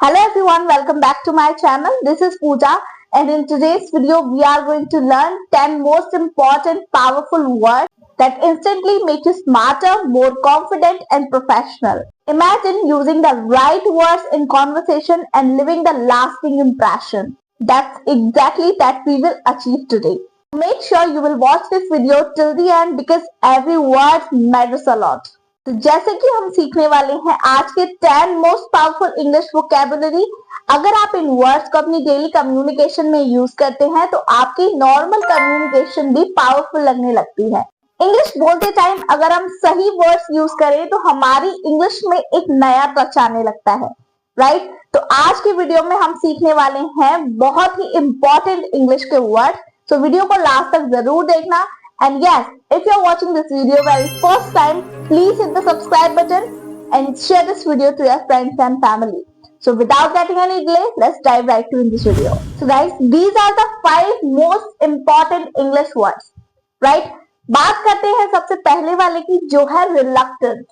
Hello everyone, welcome back to my channel. This is Pooja, and in today's video we are going to learn 10 most important powerful words that instantly make you smarter, more confident and professional. Imagine using the right words in conversation and leaving the lasting impression. That's exactly that we will achieve today. Make sure you will watch this video till the end because every word matters a lot. तो जैसे कि हम सीखने वाले हैं आज के 10 most powerful English vocabulary. अगर आप इन वर्ड्स को अपनी डेली कम्युनिकेशन में यूज करते हैं तो आपकी नॉर्मल कम्युनिकेशन भी पावरफुल लगने लगती है। इंग्लिश बोलते टाइम अगर हम सही वर्ड्स यूज करें तो हमारी इंग्लिश में एक नया टच आने लगता है, राइट? तो आज की वीडियो में हम सीखने वाले हैं बहुत ही इंपॉर्टेंट इंग्लिश के वर्ड। तो वीडियो को लास्ट तक जरूर देखना। And yes, if you're watching this video very first time, please hit the subscribe button and share this video to your friends and family. So without getting any delay, let's dive right to in this video. So guys, these are the 5 most important English words, right? बात करते हैं सबसे पहले वाले की जो है reluctant.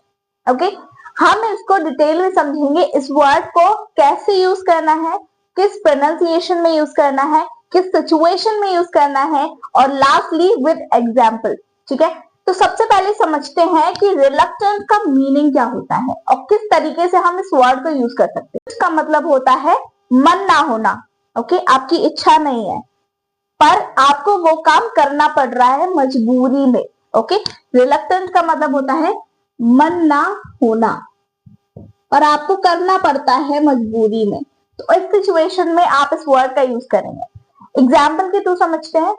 Okay? हम इसको डिटेल में समझेंगे, इस वर्ड को कैसे यूज करना है, किस प्रोनाउंसिएशन में यूज करना है, किस सिचुएशन में यूज करना है और लास्टली विद एग्जाम्पल। ठीक है, तो सबसे पहले समझते हैं कि रिलक्टेंट का मीनिंग क्या होता है और किस तरीके से हम इस वर्ड को यूज कर सकते हैं। इसका मतलब होता है मन ना होना। ओके, आपकी इच्छा नहीं है पर आपको वो काम करना पड़ रहा है मजबूरी में। ओके, रिलक्टेंट का मतलब होता है मन ना होना और आपको करना पड़ता है मजबूरी में। तो इस सिचुएशन में आप इस वर्ड का यूज करेंगे। एग्जाम्पल के थ्रू समझते हैं।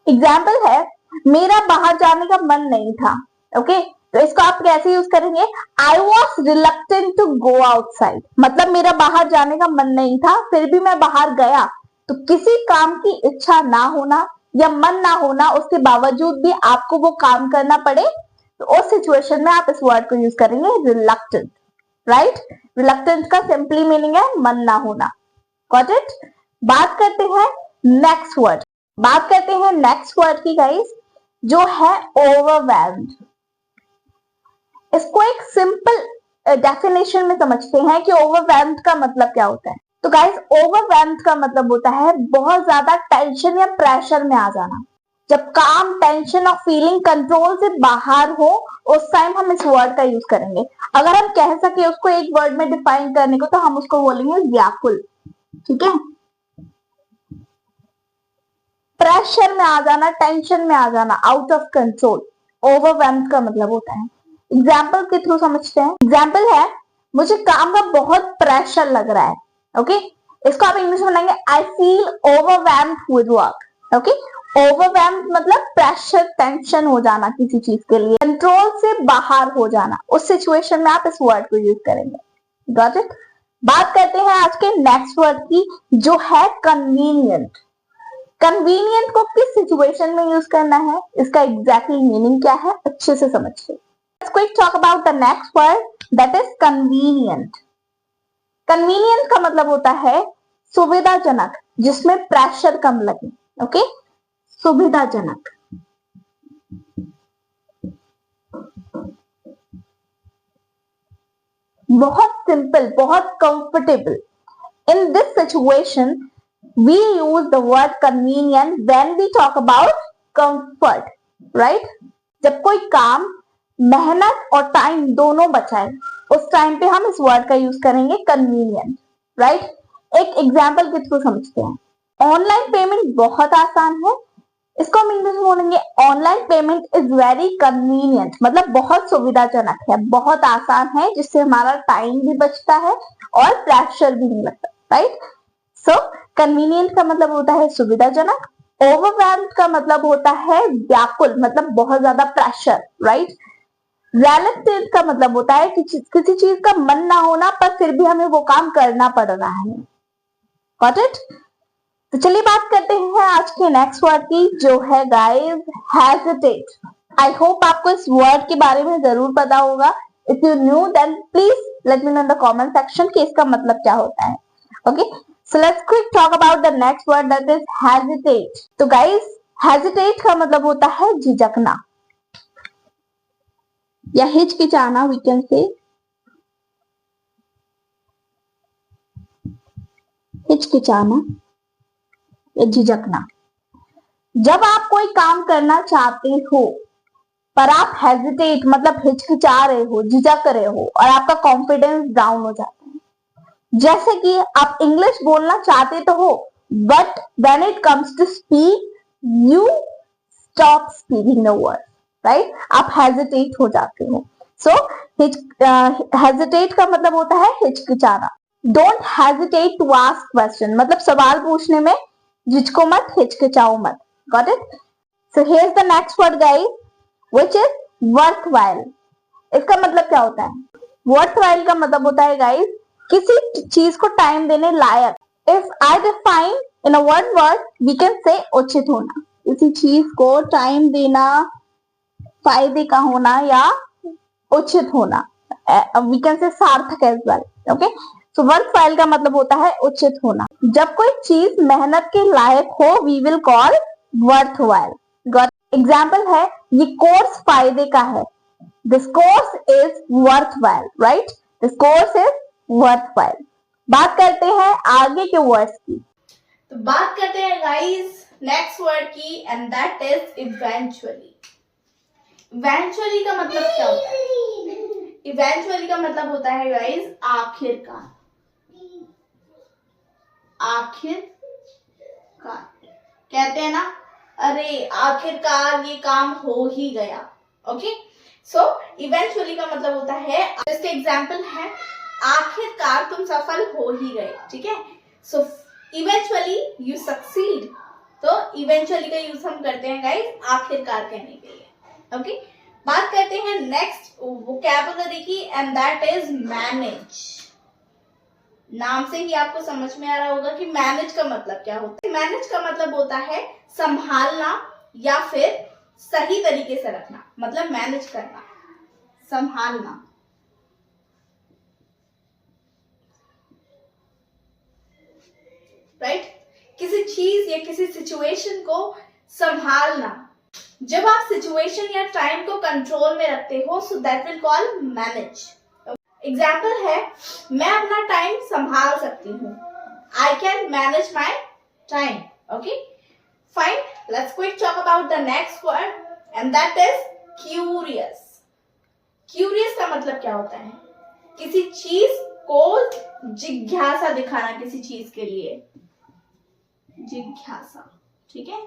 एग्जाम्पल है मेरा बाहर जाने का मन नहीं था। ओके, तो इसको आप कैसे यूज करेंगे? I was reluctant to go outside, मतलब मेरा बाहर जाने का मन नहीं था फिर भी मैं बाहर गया। तो किसी काम की इच्छा ना होना या मन ना होना उसके बावजूद भी आपको वो काम करना पड़े, तो उस सिचुएशन में आप इस वर्ड को यूज करेंगे रिलक्टेंट, राइट? रिलक्टेंट का सिंपली मीनिंग है मन ना होना। Got it? बात करते हैं नेक्स्ट वर्ड। बात करते हैं नेक्स्ट वर्ड की गाइस, जो है ओवरवेल्म्ड। इसको एक सिंपल डेफिनेशन में समझते हैं कि ओवरवेल्म्ड का मतलब क्या होता है। तो गाइस, ओवरवेल्म्ड का मतलब होता है बहुत ज्यादा टेंशन या प्रेशर में आ जाना। जब काम, टेंशन और फीलिंग कंट्रोल से बाहर हो उस टाइम हम इस वर्ड का यूज करेंगे। अगर हम कह सके उसको एक वर्ड में डिफाइन करने को तो हम उसको बोलेंगे व्याकुल। ठीक है, प्रेशर में आ जाना, टेंशन में आ जाना, आउट ऑफ कंट्रोल, ओवरवेल्म्ड का मतलब होता है। एग्जाम्पल के थ्रू समझते हैं। एग्जाम्पल है मुझे काम का बहुत प्रेशर लग रहा है। ओके, इसको आप इंग्लिश में बोलेंगे I feel overwhelmed with work. Okay, overwhelmed मतलब प्रेशर, टेंशन हो जाना किसी चीज के लिए, कंट्रोल से बाहर हो जाना। उस सिचुएशन में आप इस वर्ड को यूज करेंगे। Got it? बात करते हैं आज के नेक्स्ट वर्ड की जो है कन्वीनियंट। कन्वीनियंट को किस सिचुएशन में यूज करना है, इसका एग्जैक्टली मीनिंग क्या है, अच्छे से समझिए। Let's quick talk about the next word that is convenient. Convenient का मतलब होता है सुविधाजनक, जिसमें प्रेशर कम लगे। ओके, सुविधाजनक। बहुत सिंपल, बहुत comfortable. In this situation we use the word convenient when we talk about comfort, right? जब कोई काम मेहनत और टाइम दोनों बचाए उस टाइम पे हम इस वर्ड का यूज करेंगे convenient, right? एक एग्जाम्पल के थ्रू समझते हैं। ऑनलाइन पेमेंट बहुत आसान है, इसको हम इंग्लिश में बोलेंगे online payment is very convenient, मतलब बहुत सुविधाजनक है, बहुत आसान है, जिससे हमारा टाइम भी बचता है और प्रेशर भी नहीं लगता, राइट? सो कन्वीनियंट का मतलब होता है सुविधाजनक। ओवरवेल्म्ड का मतलब होता है व्याकुल, मतलब बहुत ज्यादा प्रेशर, राइट? रिलक्टेंट का मतलब होता है कि किसी चीज का मन ना होना पर फिर भी हमें वो काम करना पड़ रहा है। Got it? तो चलिए बात करते हैं आज के नेक्स्ट वर्ड की जो है गाइस हेजिटेट। आई होप आपको इस वर्ड के बारे में जरूर पता होगा। If you knew then please let me know in the comment section कि इसका मतलब क्या होता है। Okay, so let's quick talk about the next word that is hesitate. तो guys, hesitate का मतलब होता है झिझकना या हिचकिचाना, we can say। हिचकिचाना या झिझकना। जब आप कोई काम करना चाहते हो पर आप हेजिटेट मतलब हिचकिचा रहे हो, झिझक रहे हो और आपका कॉन्फिडेंस डाउन हो जाता है। जैसे कि आप इंग्लिश बोलना चाहते तो हो but when it comes to speak you stop speaking the word, right? आप हेजिटेट हो जाते हो। सो हेजिटेट का मतलब होता है हिचकिचाना। Don't hesitate to ask question, मतलब सवाल पूछने में झिझको मत, हिचकिचाओ मत। Got it? So here is the next word guys which is worthwhile. इसका मतलब क्या होता है? वर्थवाइल का मतलब होता है गाइस किसी चीज को टाइम देने लायक। If I define in a one word we can say उचित होना। किसी चीज को टाइम देना, फायदे का होना या उचित होना। वी कैन से सार्थक एज वेल। ओके, सो वर्थवाइल का मतलब होता है उचित होना। जब कोई चीज मेहनत के लायक हो we will call worthwhile. Example है ये कोर्स फायदे का है। This course is worthwhile, right? This course is worthwhile. बात करते हैं आगे के वर्ड्स की। तो बात करते हैं गाइस नेक्स्ट वर्ड की and that is eventually. Eventually का मतलब क्या होता है? इवेंचुअली का मतलब होता है गाइस आखिरकार। आखिरकार कहते हैं ना, अरे आखिरकार ये काम हो ही गया। ओके, सो इवेंचुअली का मतलब होता है, इसके एग्जाम्पल है आखिरकार तुम सफल हो ही गए। ठीक है, सो इवेंचुअली यू सक्सीड। तो इवेंचुअली का यूज हम करते हैं गाइस आखिरकार कहने के लिए। ओके, बात करते हैं नेक्स्ट वोकैबुलरी की एंड दैट इज मैनेज। नाम से ही आपको समझ में आ रहा होगा कि मैनेज का मतलब क्या होता है। मैनेज का मतलब होता है संभालना या फिर सही तरीके से रखना, मतलब मैनेज करना, संभालना। राइट? किसी चीज या किसी सिचुएशन को संभालना। जब आप सिचुएशन या टाइम को कंट्रोल में रखते हो so that will call manage. Example है, मैं अपना टाइम संभाल सकती हूँ। I can manage my time. Okay, fine, let's quick talk about the next word and that is curious. Curious का मतलब क्या होता है? किसी चीज को जिज्ञासा दिखाना, किसी चीज के लिए जिज्ञासा। ठीक है,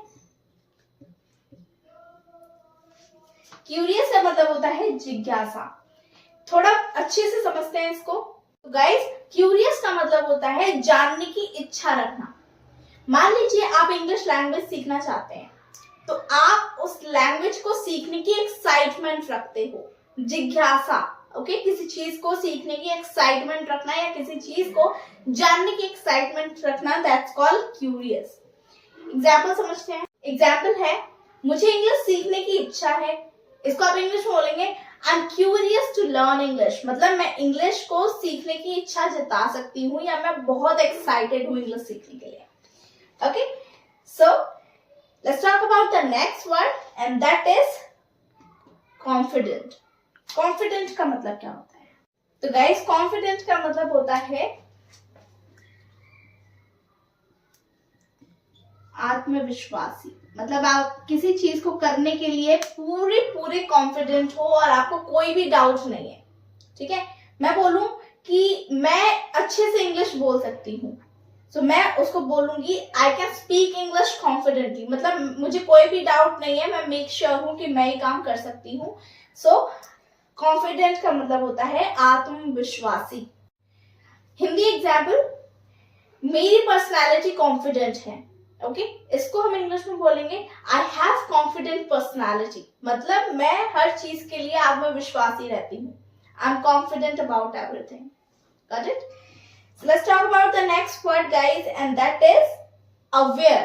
क्यूरियस का मतलब होता है जिज्ञासा। थोड़ा अच्छे से समझते हैं इसको। तो गाइस, क्यूरियस का मतलब होता है जानने की इच्छा रखना। मान लीजिए आप इंग्लिश लैंग्वेज सीखना चाहते हैं तो आप उस लैंग्वेज को सीखने की एक्साइटमेंट रखते हो, जिज्ञासा। ओके, किसी चीज को सीखने की एक्साइटमेंट रखना या किसी चीज को जानने की एक्साइटमेंट रखना, दैट्स कॉल्ड क्यूरियस। एग्जाम्पल समझते हैं। एग्जाम्पल है, मुझे इंग्लिश सीखने की इच्छा है। इसको आप इंग्लिश में बोलेंगे I am curious to learn English, मतलब मैं इंग्लिश को सीखने की इच्छा जता सकती हूँ या मैं बहुत एक्साइटेड हूँ इंग्लिश सीखने के लिए। Okay, so let's talk about the next word and that is confident. Confident का मतलब क्या होता है? तो गाइस, कॉन्फिडेंट का मतलब होता है आत्मविश्वासी। मतलब आप किसी चीज को करने के लिए पूरे कॉन्फिडेंट हो और आपको कोई भी डाउट नहीं है। ठीक है, मैं बोलूं कि मैं अच्छे से इंग्लिश बोल सकती हूँ, सो मैं उसको बोलूंगी I can speak English confidently, मतलब मुझे कोई भी डाउट नहीं है, मैं मेक श्योर हूं कि मैं ये काम कर सकती हूँ। सो कॉन्फिडेंट का मतलब होता है आत्मविश्वासी। हिंदी एग्जाम्पल, मेरी पर्सनैलिटी कॉन्फिडेंट है। ओके, इसको हम इंग्लिश में बोलेंगे आई हैव कॉन्फिडेंट पर्सनैलिटी, मतलब मैं हर चीज के लिए आत्मविश्वासी रहती हूँ। I am confident about everything. Got it? So let's talk about the next word guys and that is aware.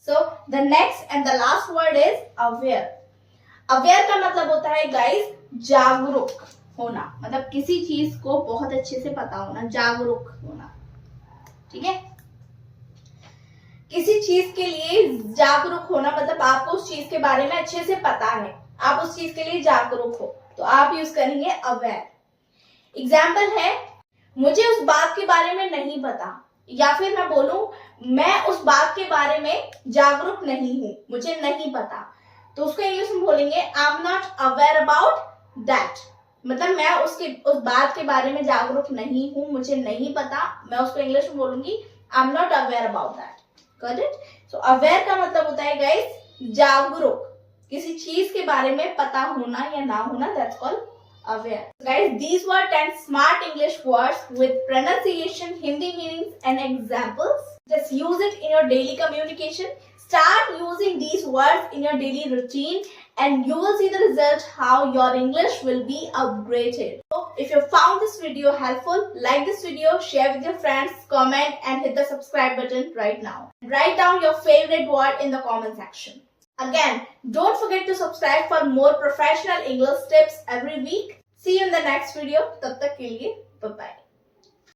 So the next and the last word is aware. Aware का मतलब होता है guys जागरूक होना, मतलब किसी चीज को बहुत अच्छे से पता होना, जागरूक होना। ठीक है, किसी चीज के लिए जागरूक होना मतलब आपको उस चीज के बारे में अच्छे से पता है, आप उस चीज के लिए जागरूक हो, तो आप यूज करेंगे अवेयर। एग्जाम्पल है, मुझे उस बात के बारे में नहीं पता, या फिर मैं बोलूं मैं उस बात के बारे में जागरूक नहीं हूं, मुझे नहीं पता, तो उसको इंग्लिश में बोलेंगे I am not aware about that. मतलब मैं उस बात के बारे में जागरूक नहीं हूं, मुझे नहीं पता, मैं उसको इंग्लिश में बोलूंगी I am not aware about that. Got it? So aware का मतलब होता है गाइस जागरूक, किसी चीज के बारे में पता होना या ना होना, that's called aware. Guys, these were 10 smart English words with pronunciation, Hindi meanings and examples. Just use it in your daily communication. Start using these words in your daily routine and you will see the result how your English will be upgraded. So, if you found this video helpful, like this video, share with your friends, comment and hit the subscribe button right now. Write down your favorite word in the comment section. Again, don't forget to subscribe for more professional English tips every week. See you in the next video. Tab tak ke liye, bye bye.